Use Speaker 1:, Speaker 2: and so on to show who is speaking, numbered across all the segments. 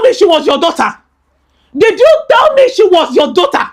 Speaker 1: me she was your daughter? Did you tell me she was your daughter?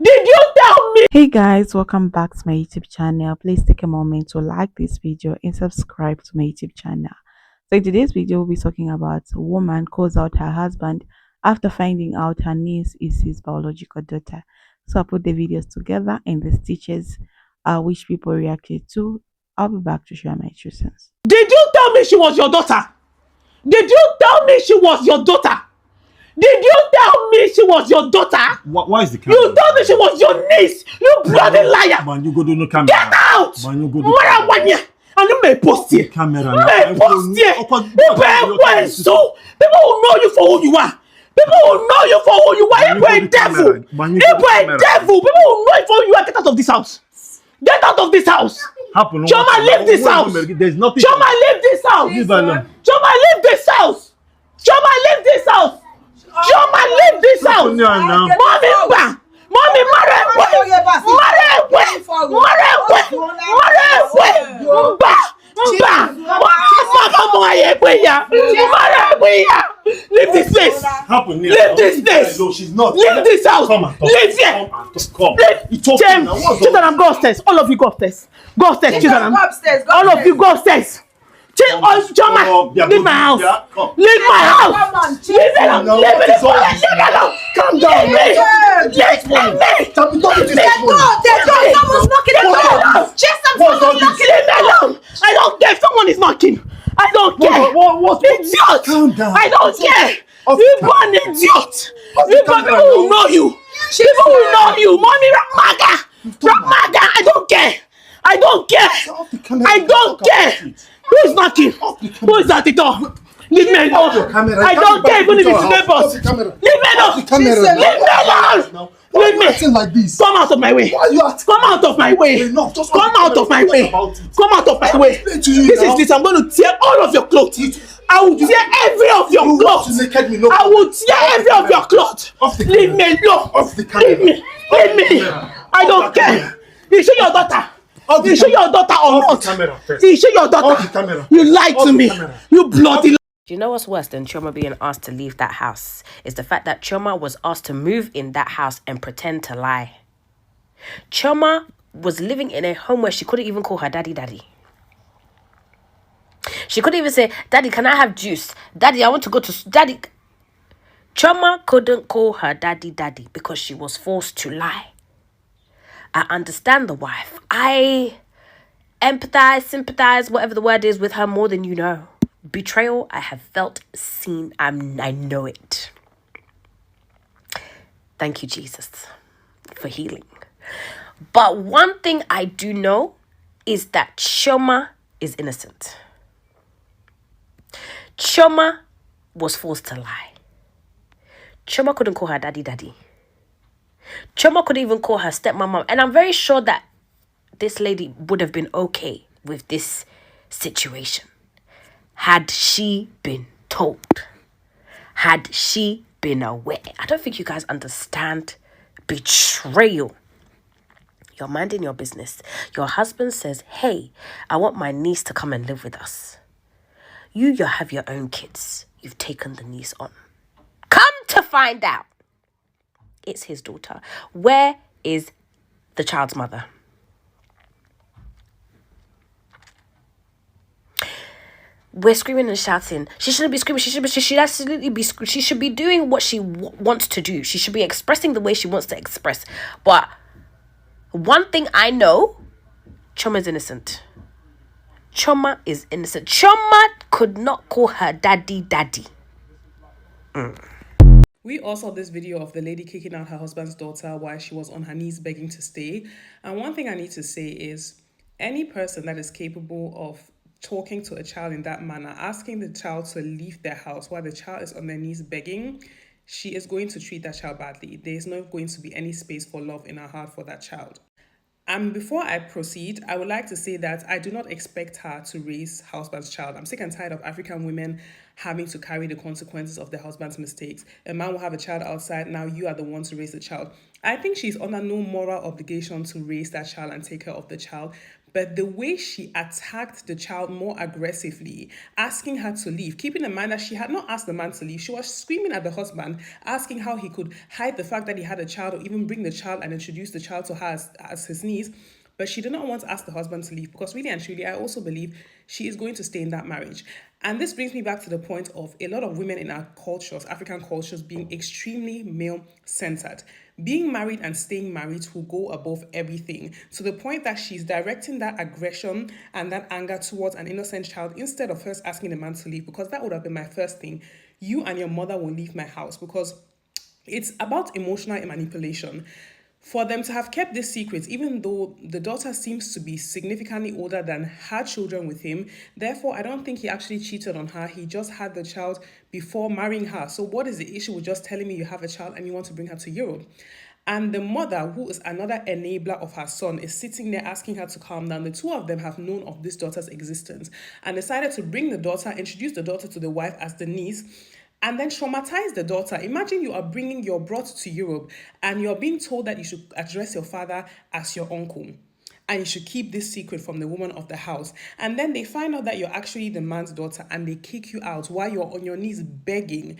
Speaker 1: Did you tell me?
Speaker 2: Hey guys, welcome back to my YouTube channel. Please take a moment to like this video and subscribe to my YouTube channel. So in today's video, we'll be talking about a woman calls out her husband after finding out her niece is his biological daughter. So I put the videos together and the stitches which people reacted to. I'll be back to share my 2 cents.
Speaker 1: Did you tell me she was your daughter? Did you tell me she was your daughter? Did you tell me she was your daughter?
Speaker 3: Why is the camera?
Speaker 1: You told me she was your niece. You bloody liar.
Speaker 3: Man, you go to no camera.
Speaker 1: Get out.
Speaker 3: Man, you go to
Speaker 1: Mara wanya. And you may post here.
Speaker 3: camera.
Speaker 1: May post here. People will know you for who you are. People will know you for who you are. You a devil. You a devil. People will know you for who you are. Get out of this house. Get out of this house. Chioma, leave this house.
Speaker 3: There's nothing.
Speaker 1: Chioma, leave this house.
Speaker 3: Leave her alone.
Speaker 1: Chioma, leave this house. Chioma, leave this house. Chioma, leave this house. Mommy, ba. Mommy, Marewe. Leave this place. Leave this place.
Speaker 3: No, she's not.
Speaker 1: Leave this house. Leave here.
Speaker 3: Come.
Speaker 1: James, children, go upstairs. All of you go upstairs. Go upstairs, children. All of you go upstairs. Chioma, leave my house. Leave my house. Leave it alone. Leave it alone. Calm down. Leave me.
Speaker 4: Someone's knocking the door. Just someone's knocking
Speaker 1: Leave me alone. I don't care if someone is knocking. I don't care. Idiot.
Speaker 3: Calm down.
Speaker 1: I don't care. You're an idiot. People will know you. People will know you. Mommy, Ramaga. I don't care. I don't care. I don't care. Who is knocking? Who is at the door? Leave me alone. I don't care even if it's neighbors. Leave me alone. Leave me alone. Leave me.
Speaker 3: Like this.
Speaker 1: Come out of my way. Come out of my way. Come out of my way. Come out of my way. This is this. I'm going to tear all of your clothes. I will tear every of your clothes. I will tear every of your clothes. Leave me alone. Leave me. Leave me. I don't care. Is she your daughter? Is she your daughter or not? Is she your daughter? You lied to me. You bloody.
Speaker 5: Do you know what's worse than Chioma being asked to leave that house? Is the fact that Chioma was asked to move in that house and pretend to lie. Chioma was living in a home where she couldn't even call her daddy. She couldn't even say, Daddy, can I have juice? Daddy, I want to go to... Daddy. Chioma couldn't call her daddy because she was forced to lie. I understand the wife. I empathize, sympathize, whatever the word is, with her more than you know. Betrayal, I have felt, seen, I know it. Thank you, Jesus, for healing. But one thing I do know is that Chioma is innocent. Chioma was forced to lie. Chioma couldn't call her daddy. Chioma couldn't even call her stepmom. And I'm very sure that this lady would have been okay with this situation had she been told, had she been aware. I don't think you guys understand betrayal. You're minding your business. Your husband says, hey, I want my niece to come and live with us. You have your own kids. You've taken the niece on. Come to find out, it's his daughter. Where is the child's mother? We're screaming and shouting. She shouldn't be screaming. She should absolutely be. She should be doing what she wants to do. She should be expressing the way she wants to express. But one thing I know, Chioma is innocent. Chioma is innocent. Chioma could not call her daddy.
Speaker 6: We all saw this video of the lady kicking out her husband's daughter while she was on her knees begging to stay. And one thing I need to say is, any person that is capable of talking to a child in that manner, asking the child to leave their house while the child is on their knees begging, she is going to treat that child badly. There is not going to be any space for love in her heart for that child. And before I proceed, I would like to say that I do not expect her to raise her husband's child. I'm sick and tired of African women having to carry the consequences of their husband's mistakes. A man will have a child outside, now you are the one to raise the child. I think she's under no moral obligation to raise that child and take care of the child. But the way she attacked the child more aggressively, asking her to leave, keeping in mind that she had not asked the man to leave, she was screaming at the husband, asking how he could hide the fact that he had a child or even bring the child and introduce the child to her as his niece. But she did not want to ask the husband to leave because really and truly, I also believe she is going to stay in that marriage. And this brings me back to the point of a lot of women in our cultures, African cultures, being extremely male-centered. Being married and staying married will go above everything to the point that she's directing that aggression and that anger towards an innocent child instead of first asking the man to leave, because that would have been my first thing. You and your mother will leave my house, because it's about emotional manipulation. For them to have kept this secret, even though the daughter seems to be significantly older than her children with him, therefore, I don't think he actually cheated on her. He just had the child before marrying her. So what is the issue with just telling me you have a child and you want to bring her to Europe? And the mother, who is another enabler of her son, is sitting there asking her to calm down. The two of them have known of this daughter's existence and decided to bring the daughter, introduce the daughter to the wife as the niece, and then traumatize the daughter. Imagine you're brought to Europe and you're being told that you should address your father as your uncle and you should keep this secret from the woman of the house. And then they find out that you're actually the man's daughter and they kick you out while you're on your knees begging.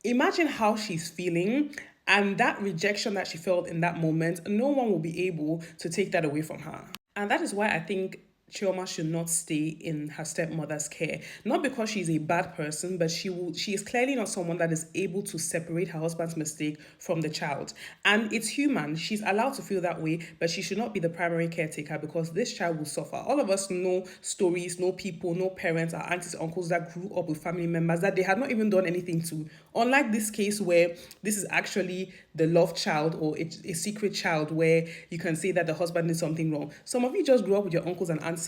Speaker 6: Imagine how she's feeling, and that rejection that she felt in that moment, no one will be able to take that away from her. And that is why I think Chioma should not stay in her stepmother's care. Not because she's a bad person, but she is clearly not someone that is able to separate her husband's mistake from the child. And it's human. She's allowed to feel that way, but she should not be the primary caretaker because this child will suffer. All of us know stories, know people, know parents, our aunties, uncles that grew up with family members that they had not even done anything to. Unlike this case where this is actually the love child or a secret child where you can say that the husband did something wrong. Some of you just grew up with your uncles and aunties.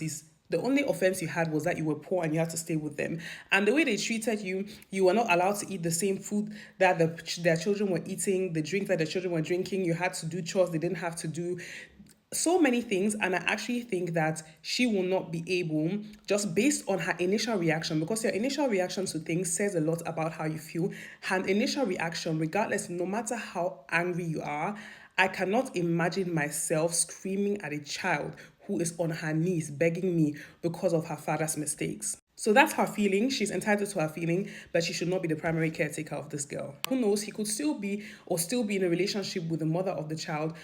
Speaker 6: The only offense you had was that you were poor and you had to stay with them. And the way they treated you, you were not allowed to eat the same food that their children were eating, the drink that their children were drinking. You had to do chores they didn't have to do. So many things, and I actually think that she will not be able, just based on her initial reaction, because your initial reaction to things says a lot about how you feel. Her initial reaction, regardless, no matter how angry you are, I cannot imagine myself screaming at a child who is on her knees begging me because of her father's mistakes. So that's her feeling. She's entitled to her feeling, but she should not be the primary caretaker of this girl. Who knows, he could still be in a relationship with the mother of the child,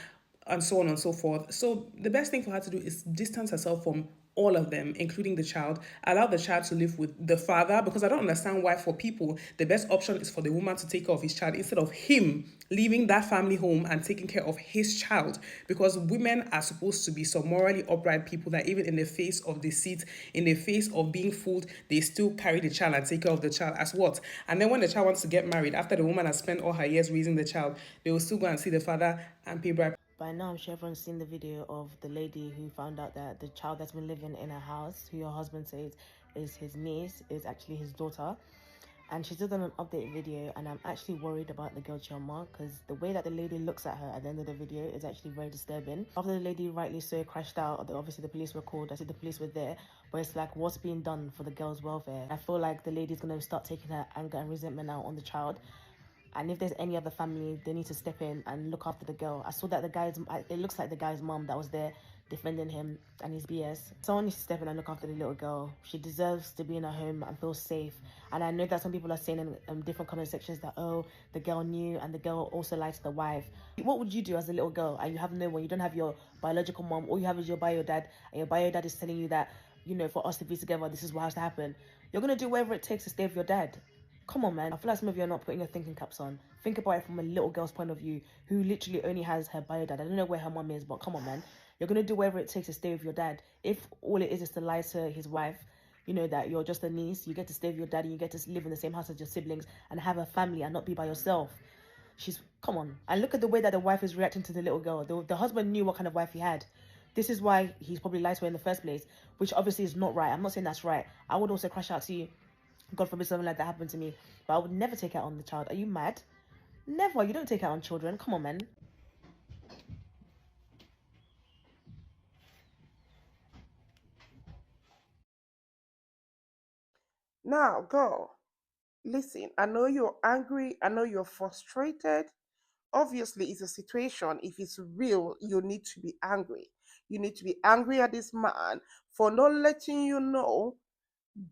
Speaker 6: and so on and so forth. So the best thing for her to do is distance herself from all of them, including the child. Allow the child to live with the father, because I don't understand why for people, the best option is for the woman to take care of his child instead of him leaving that family home and taking care of his child. Because women are supposed to be some morally upright people that even in the face of deceit, in the face of being fooled, they still carry the child and take care of the child as what? And then when the child wants to get married, after the woman has spent all her years raising the child, they will still go and see the father and pay bribe.
Speaker 3: By now, I'm sure everyone's seen the video of the lady who found out that the child that's been living in her house, who her husband says is his niece, is actually his daughter. And she's done an update video, and I'm actually worried about the girl Chioma, because the way that the lady looks at her at the end of the video is actually very disturbing. After the lady rightly so crashed out, obviously the police were called. I said the police were there, but it's like, what's being done for the girl's welfare? I feel like the lady's going to start taking her anger and resentment out on the child. And if there's any other family, they need to step in and look after the girl. I saw that it looks like the guy's mom that was there defending him and his BS. Someone needs to step in and look after the little girl. She deserves to be in her home and feel safe. And I know that some people are saying in different comment sections that, oh, the girl knew and the girl also lied to the wife. What would you do as a little girl and you have no one? You don't have your biological mom. All you have is your bio dad, and your bio dad is telling you that, you know, for us to be together, this is what has to happen. You're going to do whatever it takes to stay with your dad. Come on, man. I feel like some of you are not putting your thinking caps on. Think about it from a little girl's point of view who literally only has her bio dad. I don't know where her mum is, but come on, man. You're going to do whatever it takes to stay with your dad. If all it is to lie to his wife, you know, that you're just a niece, you get to stay with your dad and you get to live in the same house as your siblings and have a family and not be by yourself. Come on. And look at the way that the wife is reacting to the little girl. The husband knew what kind of wife he had. This is why he's probably lied to her in the first place, which obviously is not right. I'm not saying that's right. I would also crash out to you. God forbid something like that happened to me. But I would never take out on the child. Are you mad? Never. You don't take out on children. Come on, man.
Speaker 7: Now, girl, listen, I know you're angry. I know you're frustrated. Obviously, it's a situation. If it's real, you need to be angry. You need to be angry at this man for not letting you know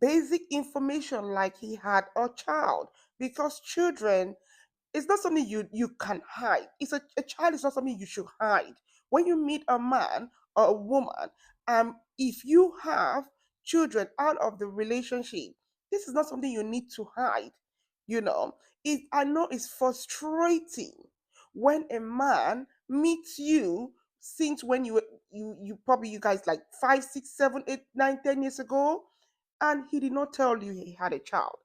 Speaker 7: basic information like he had a child, because children, it's not something you can hide. A child is not something you should hide. When you meet a man or a woman, if you have children out of the relationship, this is not something you need to hide. You know, I know it's frustrating when a man meets you since when you probably, you guys, like 5, 6, 7, 8, 9, 10 years ago, and he did not tell you he had a child.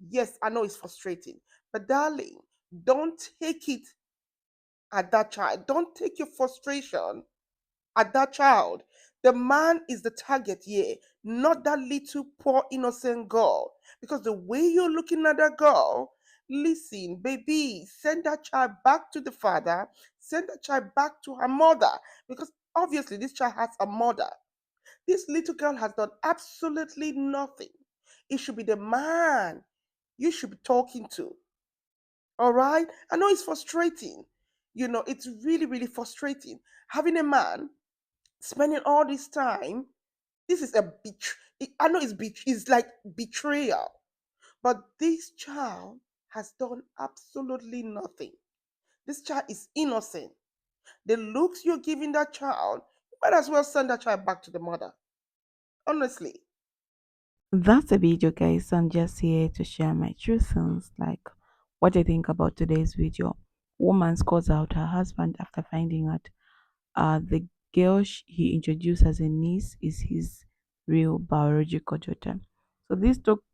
Speaker 7: Yes, I know it's frustrating, but darling, don't take it at that child. Don't take your frustration at that child. The man is the target here, not that little poor innocent girl. Because the way you're looking at that girl, listen, baby, send that child back to the father, send that child back to her mother. Because obviously, this child has a mother. This little girl has done absolutely nothing. It should be the man you should be talking to. All right? I know it's frustrating. It's really, really frustrating. Having a man spending all this time, this is I know it's like betrayal. But this child has done absolutely nothing. This child is innocent. The looks you're giving that child, you might as well send that child back to the mother. Honestly.
Speaker 2: That's the video, guys. I'm just here to share my true sense, like what I think about today's video. Woman calls out her husband after finding out the girl he introduced as a niece is his real biological daughter. So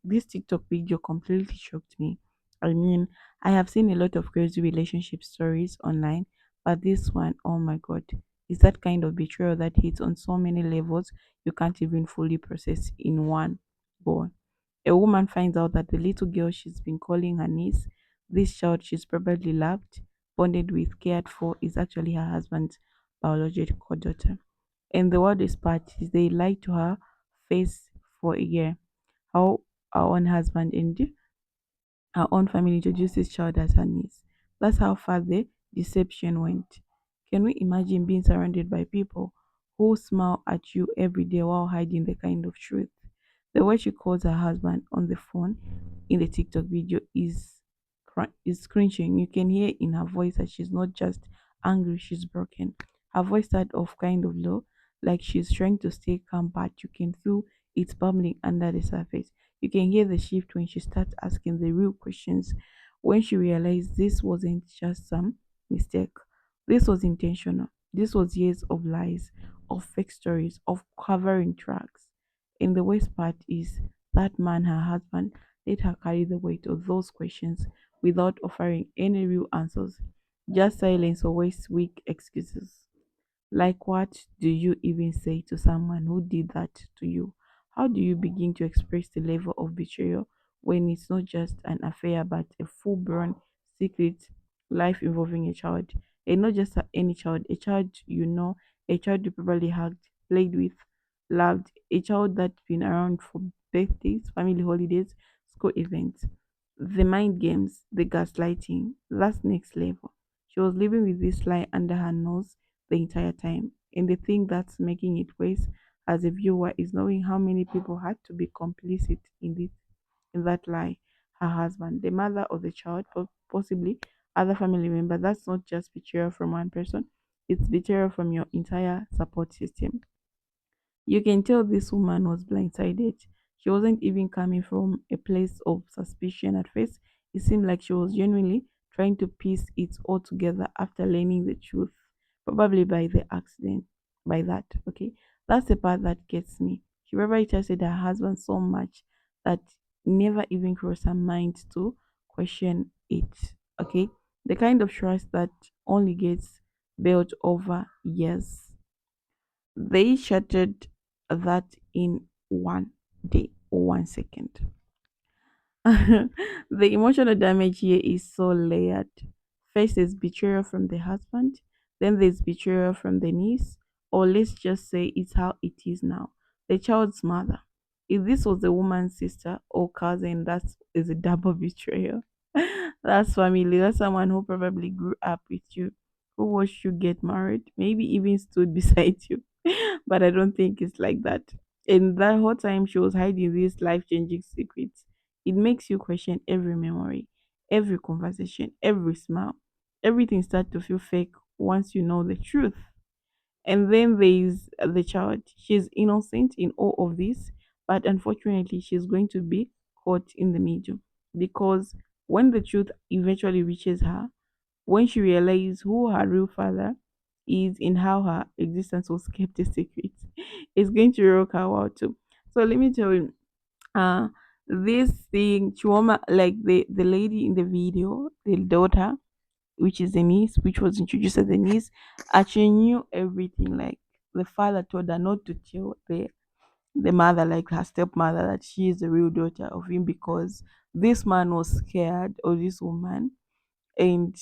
Speaker 2: this TikTok video completely shocked me. I mean, I have seen a lot of crazy relationship stories online, but this one, oh my god, is that kind of betrayal that hits on so many levels you can't even fully process in one go. A woman finds out that the little girl she's been calling her niece, this child she's probably loved, bonded with, cared for, is actually her husband's biological daughter. And the wildest part is they lied to her face for a year. How our own husband and her own family introduced this child as her niece. That's how far the deception went. Can we imagine being surrounded by people who smile at you every day while hiding the kind of truth? The way she calls her husband on the phone in the TikTok video is cringing. You can hear in her voice that she's not just angry, she's broken. Her voice started off kind of low, like she's trying to stay calm, but you can feel it's bubbling under the surface. You can hear the shift when she starts asking the real questions. When she realized this wasn't just some mistake, this was intentional. This was years of lies, of fake stories, of covering tracks. And the worst part is that man, her husband, let her carry the weight of those questions without offering any real answers, just silence or waste weak excuses. Like, what do you even say to someone who did that to you? How do you begin to express the level of betrayal when it's not just an affair but a full blown secret life involving a child? And not just any child, a child you know, a child you probably hugged, played with, loved, a child that's been around for birthdays, family holidays, school events. The mind games, the gaslighting, that's next level. She was living with this lie under her nose the entire time. And the thing that's making it worse as a viewer is knowing how many people had to be complicit in that lie. Her husband, the mother of the child, possibly other family member. That's not just betrayal from one person, it's betrayal from your entire support system. You can tell this woman was blindsided. She wasn't even coming from a place of suspicion at first. It seemed like she was genuinely trying to piece it all together after learning the truth, probably by the accident. By that, okay? That's the part that gets me. She probably trusted her husband so much that never even crossed her mind to question it, okay? The kind of trust that only gets built over years. They shattered that in 1 day or 1 second. The emotional damage here is so layered. First, there's betrayal from the husband, then there's betrayal from the niece, or let's just say it's how it is now. The child's mother. If this was the woman's sister or cousin, that is a double betrayal. That's family. That's someone who probably grew up with you, who watched you get married, maybe even stood beside you. But I don't think it's like that. In that whole time she was hiding these life-changing secrets, it makes you question every memory, every conversation, every smile. Everything starts to feel fake once you know the truth. And then there is the child. She's innocent in all of this, but unfortunately, she's going to be caught in the middle because when the truth eventually reaches her, when she realizes who her real father is and how her existence was kept a secret, it's going to rock her world too. So let me tell you, uh, this thing, Chioma, like the lady in the video, the daughter, which is the niece, which was introduced as the niece, actually knew everything. Like the father told her not to tell the mother, like her stepmother, that she is the real daughter of him because this man was scared of this woman, and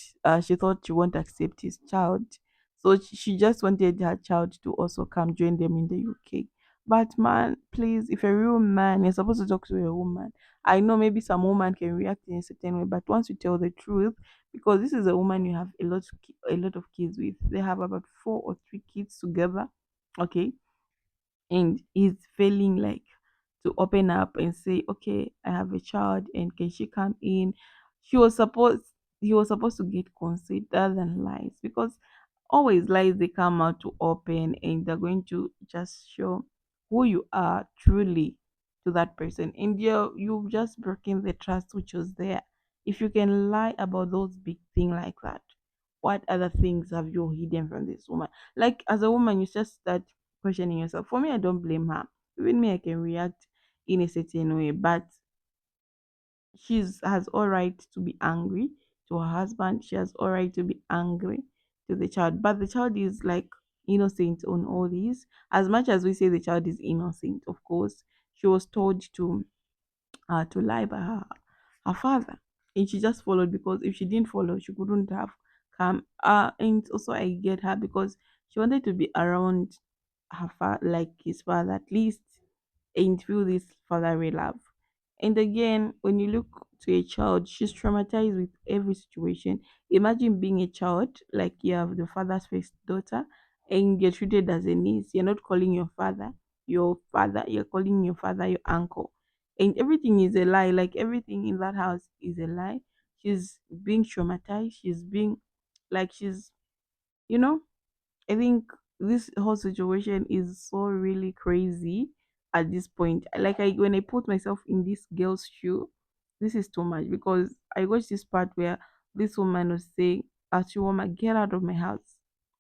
Speaker 2: she thought she won't accept his child. So she just wanted her child to also come join them in the UK. But man, please, if a real man, you're supposed to talk to a woman. I know maybe some woman can react in a certain way, but once you tell the truth, because this is a woman you have a lot of kids with. They have about 4 or 3 kids together. Okay, and he's failing like to open up and say, okay, I have a child and can she come in. She was supposed He was supposed to get consent rather than lies, because always lies they come out to open and they're going to just show who you are truly to that person, and you've just broken the trust which was there. If you can lie about those big things like that, what other things have you hidden from this woman? Like as a woman, you just start questioning yourself. For me, I don't blame her. Even me, I can react in a certain way, but she's has all right to be angry to her husband. She has all right to be angry to the child, but the child is like innocent on all these. As much as we say the child is innocent, of course, she was told to lie by her father, and she just followed, because if she didn't follow, she couldn't have come. And also I get her because she wanted to be around her father, like his father at least, and feel this fatherly love. And again, when you look to a child, she's traumatized with every situation. Imagine being a child, like you have the father's first daughter, and you're treated as a niece. You're not calling your father, you're calling your father your uncle. And everything is a lie, like everything in that house is a lie. She's being traumatized, she's being like she's you know I think this whole situation is so really crazy at this point. Like when I put myself in this girl's shoe, this is too much, because I watched this part where this woman was saying, Woman, get out of my house.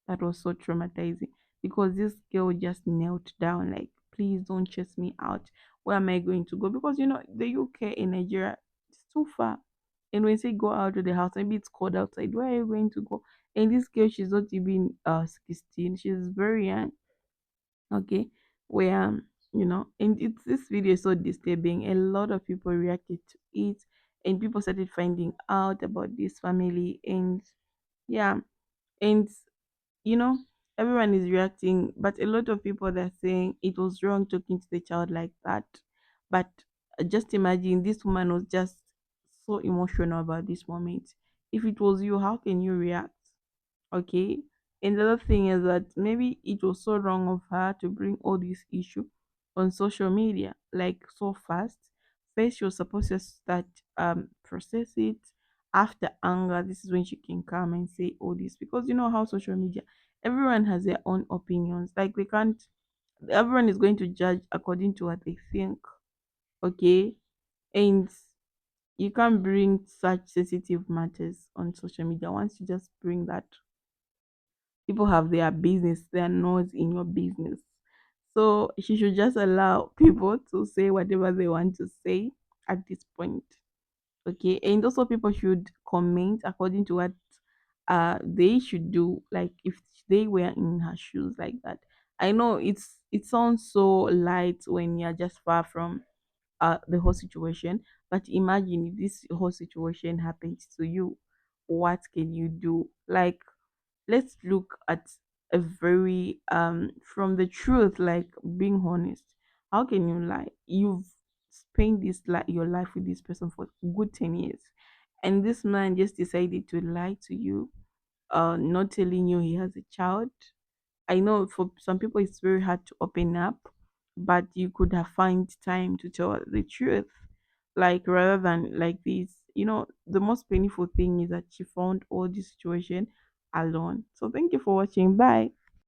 Speaker 2: That was so traumatizing, because this girl just knelt down, like, please don't chase me out. Where am I going to go? Because the UK and Nigeria, it's too far. And when you say go out of the house, maybe it's cold outside. Where are you going to go? And this girl, she's not even 16, she's very young. Okay, where and this video is so disturbing. A lot of people reacted to it, and people started finding out about this family. And yeah, and you know everyone is reacting, but a lot of people, they're saying it was wrong talking to the child like that. But just imagine, this woman was just so emotional about this moment. If it was you, how can you react? Okay. And the other thing is that maybe it was so wrong of her to bring all this issue on social media like so fast. First, she was supposed to start process it. After anger, this is when she can come and say all this, because you know how social media, everyone has their own opinions. Like they can't, everyone is going to judge according to what they think. Okay. And you can't bring such sensitive matters on social media. Once you just bring that, people have their business, their nose in your business. So she should just allow people to say whatever they want to say at this point. Okay. And also people should comment according to what they should do, like if they were in her shoes like that. I know it sounds so light when you're just far from the whole situation, but imagine if this whole situation happens to you, what can you do? Like, let's look at a very from the truth, like being honest. How can you lie? You've spent your life with this person for good 10 years, and this man just decided to lie to you, not telling you he has a child. I know for some people it's very hard to open up, but you could have find time to tell the truth. Like rather than like this, the most painful thing is that she found all this situation alone. So thank you for watching. Bye.